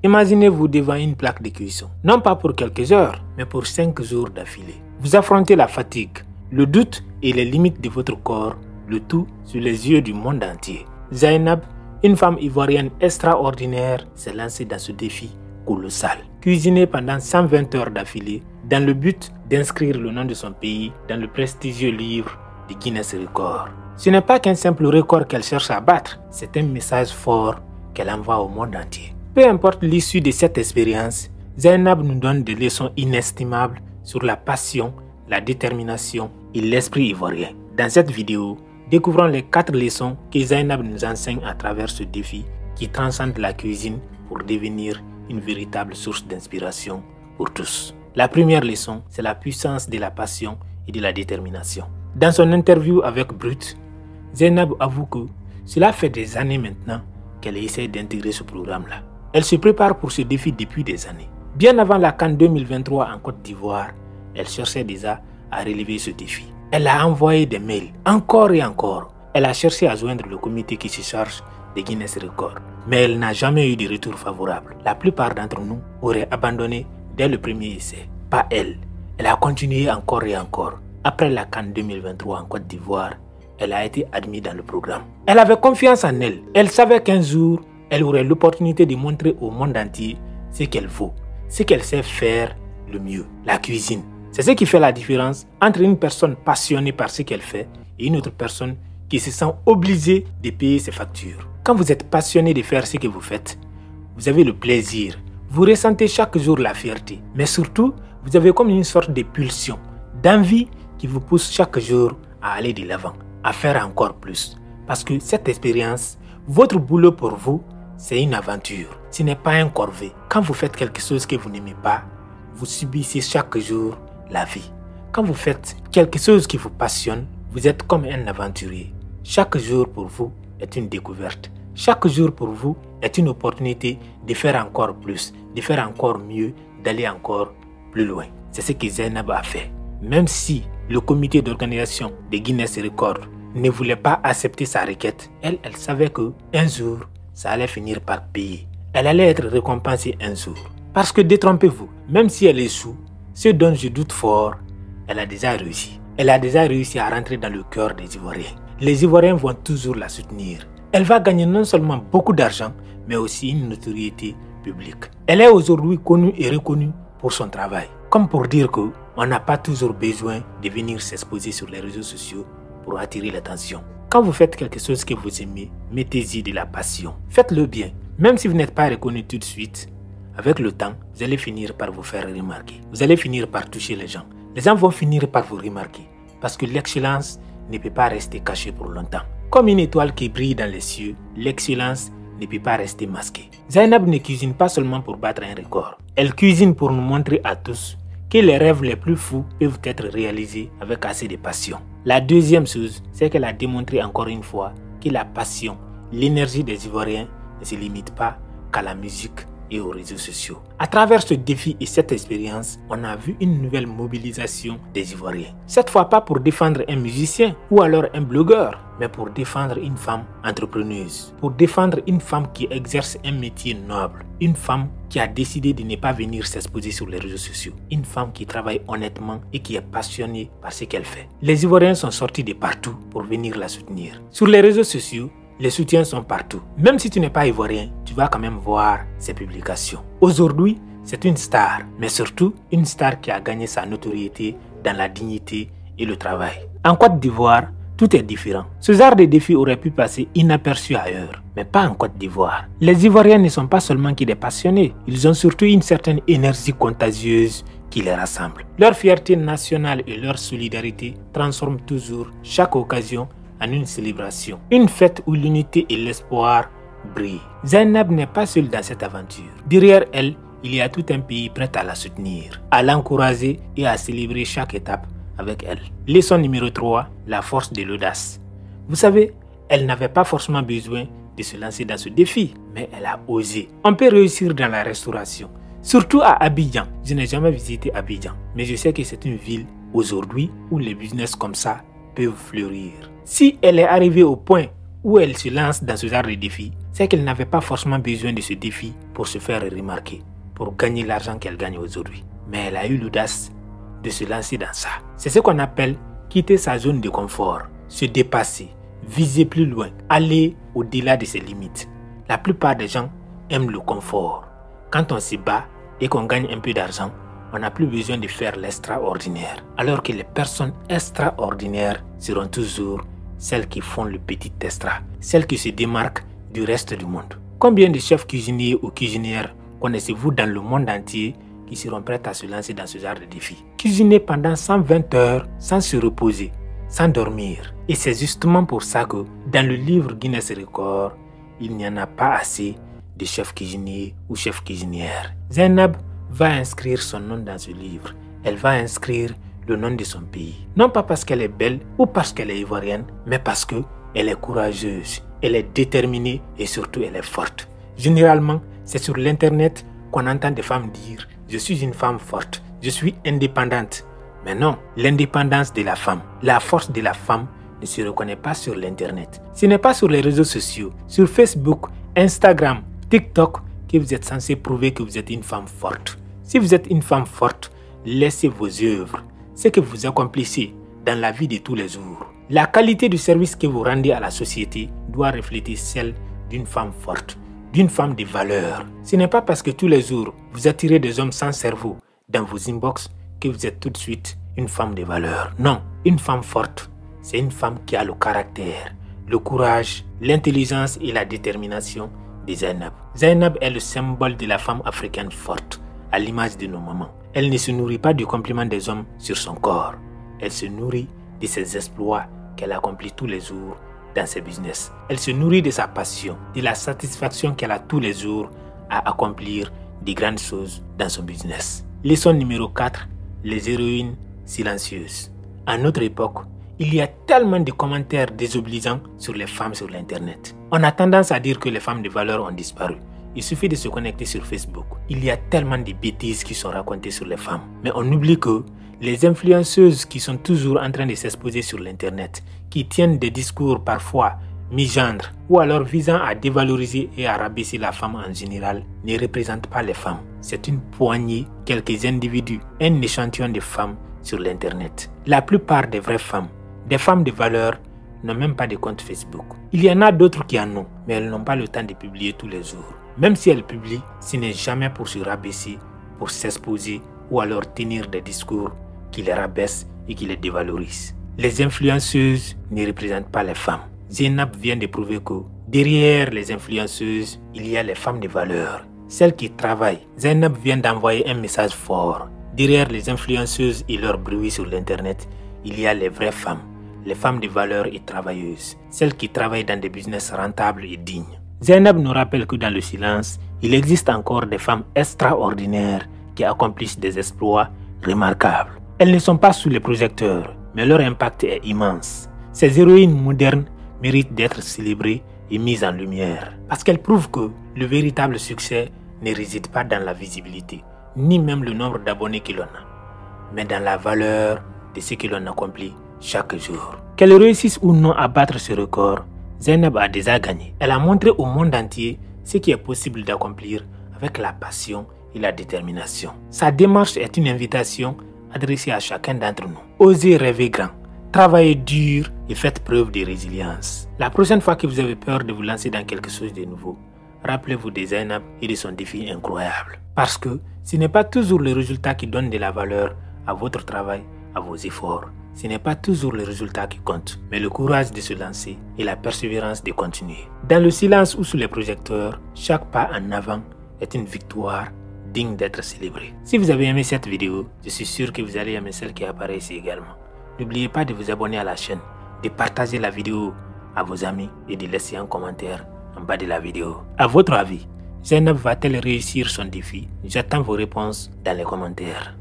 Imaginez-vous devant une plaque de cuisson, non pas pour quelques heures, mais pour 5 jours d'affilée. Vous affrontez la fatigue, le doute et les limites de votre corps, le tout sous les yeux du monde entier. Zainab, une femme ivoirienne extraordinaire, s'est lancée dans ce défi colossal. Cuisiner pendant 120 heures d'affilée, dans le but d'inscrire le nom de son pays dans le prestigieux livre de Guinness Records. Ce n'est pas qu'un simple record qu'elle cherche à battre, c'est un message fort qu'elle envoie au monde entier. Peu importe l'issue de cette expérience, Zainab nous donne des leçons inestimables sur la passion, la détermination et l'esprit ivoirien. Dans cette vidéo, découvrons les 4 leçons que Zainab nous enseigne à travers ce défi qui transcende la cuisine pour devenir une véritable source d'inspiration pour tous. La première leçon, c'est la puissance de la passion et de la détermination. Dans son interview avec Brut, Zainab avoue que cela fait des années maintenant qu'elle essaie d'intégrer ce programme-là. Elle se prépare pour ce défi depuis des années. Bien avant la CAN 2023 en Côte d'Ivoire, elle cherchait déjà à relever ce défi. Elle a envoyé des mails encore et encore. Elle a cherché à joindre le comité qui se charge de Guinness Records. Mais elle n'a jamais eu de retour favorable. La plupart d'entre nous auraient abandonné dès le premier essai. Pas elle. Elle a continué encore et encore. Après la CAN 2023 en Côte d'Ivoire, elle a été admise dans le programme. Elle avait confiance en elle. Elle savait qu'un jour, elle aurait l'opportunité de montrer au monde entier ce qu'elle vaut, ce qu'elle sait faire le mieux, la cuisine. C'est ce qui fait la différence entre une personne passionnée par ce qu'elle fait et une autre personne qui se sent obligée de payer ses factures. Quand vous êtes passionné de faire ce que vous faites, vous avez le plaisir, vous ressentez chaque jour la fierté, mais surtout, vous avez comme une sorte de pulsion, d'envie qui vous pousse chaque jour à aller de l'avant, à faire encore plus. Parce que cette expérience, votre boulot pour vous, c'est une aventure. Ce n'est pas un corvée. Quand vous faites quelque chose que vous n'aimez pas, vous subissez chaque jour la vie. Quand vous faites quelque chose qui vous passionne, vous êtes comme un aventurier. Chaque jour pour vous est une découverte. Chaque jour pour vous est une opportunité de faire encore plus, de faire encore mieux, d'aller encore plus loin. C'est ce que Zainab a fait. Même si le comité d'organisation de Guinness Records ne voulait pas accepter sa requête, elle savait qu'un jour, ça allait finir par payer. Elle allait être récompensée un jour. Parce que détrompez-vous, même si elle échoue, ce dont je doute fort, elle a déjà réussi. Elle a déjà réussi à rentrer dans le cœur des Ivoiriens. Les Ivoiriens vont toujours la soutenir. Elle va gagner non seulement beaucoup d'argent, mais aussi une notoriété publique. Elle est aujourd'hui connue et reconnue pour son travail. Comme pour dire qu'on n'a pas toujours besoin de venir s'exposer sur les réseaux sociaux pour attirer l'attention. Quand vous faites quelque chose que vous aimez, mettez-y de la passion. Faites-le bien. Même si vous n'êtes pas reconnu tout de suite, avec le temps, vous allez finir par vous faire remarquer. Vous allez finir par toucher les gens. Les gens vont finir par vous remarquer. Parce que l'excellence ne peut pas rester cachée pour longtemps. Comme une étoile qui brille dans les cieux, l'excellence ne peut pas rester masquée. Zainab ne cuisine pas seulement pour battre un record. Elle cuisine pour nous montrer à tous que les rêves les plus fous peuvent être réalisés avec assez de passion. La deuxième chose, c'est qu'elle a démontré encore une fois que la passion, l'énergie des Ivoiriens ne se limite pas qu'à la musique et aux réseaux sociaux. À travers ce défi et cette expérience, on a vu une nouvelle mobilisation des Ivoiriens. Cette fois pas pour défendre un musicien ou alors un blogueur, mais pour défendre une femme entrepreneuse, pour défendre une femme qui exerce un métier noble, une femme qui a décidé de ne pas venir s'exposer sur les réseaux sociaux, une femme qui travaille honnêtement et qui est passionnée par ce qu'elle fait. Les Ivoiriens sont sortis de partout pour venir la soutenir. Sur les réseaux sociaux, les soutiens sont partout. Même si tu n'es pas ivoirien, tu vas quand même voir ses publications. Aujourd'hui, c'est une star, mais surtout une star qui a gagné sa notoriété dans la dignité et le travail. En Côte d'Ivoire, tout est différent. Ce genre de défi aurait pu passer inaperçu ailleurs, mais pas en Côte d'Ivoire. Les Ivoiriens ne sont pas seulement que des passionnés, ils ont surtout une certaine énergie contagieuse qui les rassemble. Leur fierté nationale et leur solidarité transforment toujours chaque occasion en une célébration, une fête où l'unité et l'espoir brillent. Zainab n'est pas seule dans cette aventure. Derrière elle, il y a tout un pays prêt à la soutenir, à l'encourager et à célébrer chaque étape avec elle. Leçon numéro 3, la force de l'audace. Vous savez, elle n'avait pas forcément besoin de se lancer dans ce défi, mais elle a osé. On peut réussir dans la restauration, surtout à Abidjan. Je n'ai jamais visité Abidjan, mais je sais que c'est une ville aujourd'hui où les business comme ça peuvent fleurir. Si elle est arrivée au point où elle se lance dans ce genre de défi, c'est qu'elle n'avait pas forcément besoin de ce défi pour se faire remarquer, pour gagner l'argent qu'elle gagne aujourd'hui. Mais elle a eu l'audace de se lancer dans ça. C'est ce qu'on appelle quitter sa zone de confort, se dépasser, viser plus loin, aller au-delà de ses limites. La plupart des gens aiment le confort. Quand on se bat et qu'on gagne un peu d'argent, on n'a plus besoin de faire l'extraordinaire. Alors que les personnes extraordinaires seront toujours celles qui font le petit extra, celles qui se démarquent du reste du monde. Combien de chefs cuisiniers ou cuisinières connaissez-vous dans le monde entier qui seront prêts à se lancer dans ce genre de défi? Cuisiner pendant 120 heures sans se reposer, sans dormir. Et c'est justement pour ça que dans le livre Guinness Records, il n'y en a pas assez de chefs cuisiniers ou chefs cuisinières. Zainab va inscrire son nom dans ce livre. Elle va inscrire le nom de son pays. Non pas parce qu'elle est belle ou parce qu'elle est ivoirienne, mais parce qu'elle est courageuse, elle est déterminée et surtout elle est forte. Généralement, c'est sur l'internet qu'on entend des femmes dire « Je suis une femme forte, je suis indépendante ». Mais non, l'indépendance de la femme, la force de la femme ne se reconnaît pas sur l'internet. Ce n'est pas sur les réseaux sociaux, sur Facebook, Instagram, TikTok, que vous êtes censé prouver que vous êtes une femme forte. Si vous êtes une femme forte, laissez vos œuvres, ce que vous accomplissez dans la vie de tous les jours. La qualité du service que vous rendez à la société doit refléter celle d'une femme forte, d'une femme de valeur. Ce n'est pas parce que tous les jours vous attirez des hommes sans cerveau dans vos inbox que vous êtes tout de suite une femme de valeur. Non, une femme forte, c'est une femme qui a le caractère, le courage, l'intelligence et la détermination de Zainab. Zainab est le symbole de la femme africaine forte, à l'image de nos mamans. Elle ne se nourrit pas du compliment des hommes sur son corps. Elle se nourrit de ses exploits qu'elle accomplit tous les jours dans ses business. Elle se nourrit de sa passion, de la satisfaction qu'elle a tous les jours à accomplir de grandes choses dans son business. Leçon numéro 4, les héroïnes silencieuses. À notre époque, il y a tellement de commentaires désobligeants sur les femmes sur l'internet. On a tendance à dire que les femmes de valeur ont disparu. Il suffit de se connecter sur Facebook. Il y a tellement de bêtises qui sont racontées sur les femmes. Mais on oublie que les influenceuses qui sont toujours en train de s'exposer sur l'internet, qui tiennent des discours parfois misandres ou alors visant à dévaloriser et à rabaisser la femme en général, ne représentent pas les femmes. C'est une poignée, quelques individus, un échantillon de femmes sur l'internet. La plupart des vraies femmes, des femmes de valeur, n'ont même pas de compte Facebook. Il y en a d'autres qui en ont, mais elles n'ont pas le temps de publier tous les jours. Même si elles publient, ce n'est jamais pour se rabaisser, pour s'exposer ou alors tenir des discours qui les rabaissent et qui les dévalorisent. Les influenceuses ne représentent pas les femmes. Zainab vient de prouver que derrière les influenceuses, il y a les femmes de valeur, celles qui travaillent. Zainab vient d'envoyer un message fort. Derrière les influenceuses et leur bruit sur l'internet, il y a les vraies femmes, les femmes de valeur et travailleuses, celles qui travaillent dans des business rentables et dignes. Zainab nous rappelle que dans le silence, il existe encore des femmes extraordinaires qui accomplissent des exploits remarquables. Elles ne sont pas sous les projecteurs, mais leur impact est immense. Ces héroïnes modernes méritent d'être célébrées et mises en lumière, parce qu'elles prouvent que le véritable succès ne réside pas dans la visibilité, ni même le nombre d'abonnés que l'on a, mais dans la valeur de ce que l'on accomplit chaque jour. Qu'elle réussisse ou non à battre ce record, Zainab a déjà gagné. Elle a montré au monde entier ce qui est possible d'accomplir avec la passion et la détermination. Sa démarche est une invitation adressée à chacun d'entre nous. Osez rêver grand, travaillez dur et faites preuve de résilience. La prochaine fois que vous avez peur de vous lancer dans quelque chose de nouveau, rappelez-vous de Zainab et de son défi incroyable. Parce que ce n'est pas toujours le résultat qui donne de la valeur à votre travail, à vos efforts. Ce n'est pas toujours le résultat qui compte, mais le courage de se lancer et la persévérance de continuer. Dans le silence ou sous les projecteurs, chaque pas en avant est une victoire digne d'être célébrée. Si vous avez aimé cette vidéo, je suis sûr que vous allez aimer celle qui apparaît ici également. N'oubliez pas de vous abonner à la chaîne, de partager la vidéo à vos amis et de laisser un commentaire en bas de la vidéo. À votre avis, Zainab va-t-elle réussir son défi? J'attends vos réponses dans les commentaires.